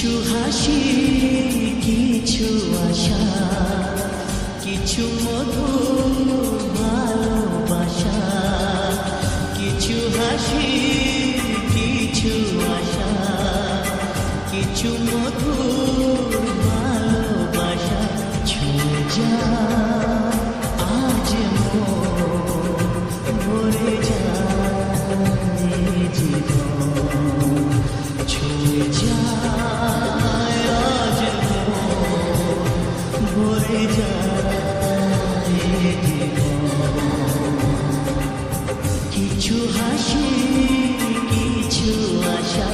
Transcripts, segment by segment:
কিছু হাসি, কিছু আশা, কিছু মধুর ভালোবাসা। কিছু হাসি, কিছু আশা, কিছু মধুর ভালোবাসা। ছুঁয়ে যা আজ মন, ভরে যায় জীবন। ছুঁয়ে যা আজ মন, ভরে যায় জীবন। কিছু হাসি, কিছু আশা,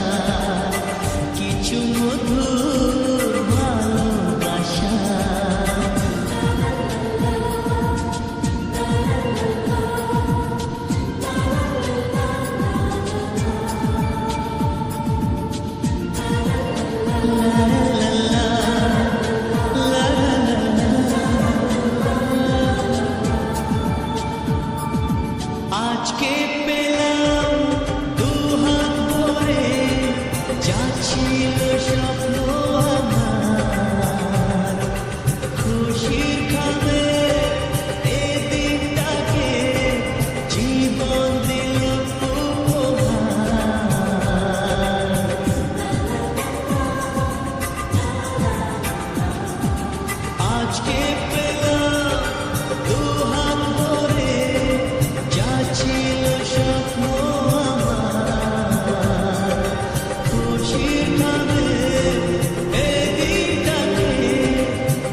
কিছু মধুর ভালোবাসা। আজকে পেলাম দুহাত ভরে, যা ছিল স্বপ্ন আমার। খুশির খাবে এ দিনটাকে, জীবন দিল উপহার। আজকে পেলাম দুহাত ভরে, যা ছিল স্বপ্ন আমার। খুশির খাবে এ দিনটাকে,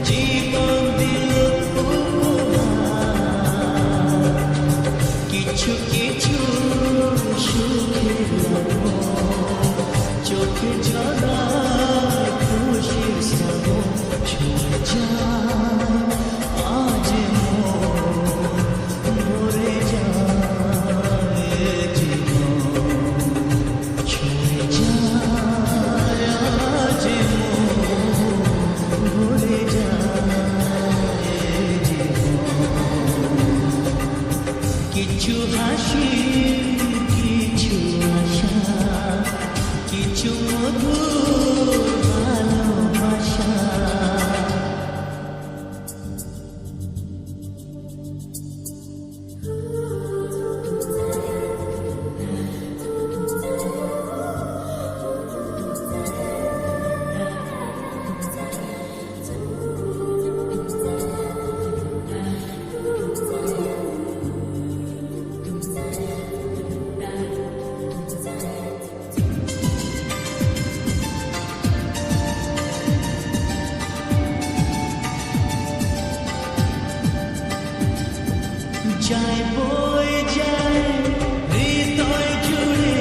জীবন দিল উপহার। কিছু কিছু সুখের চোখে ঝরা খুশির শ্রাবণ। ছুঁয়ে যায় আজ মন, ভরে যায় জীবন। ছুঁয়ে যায় আজ মন, ভরে যায় জীবন। কিছু হাসি, কিছু আশা, কিছু মধুর ভালোবাসা। যায় বয়ে যায় হৃদয় জুড়ে,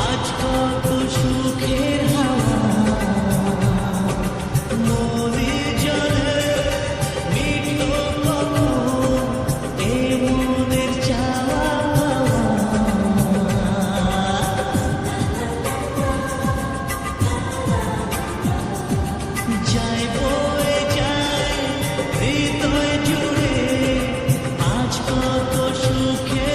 আজ কত সুখের হাওয়া। মনে জলে মিটল কখন এ মনের চাওয়া পাওয়া। যায় বয়ে যায় হৃদয় জুড়ে, আজ কত সুখে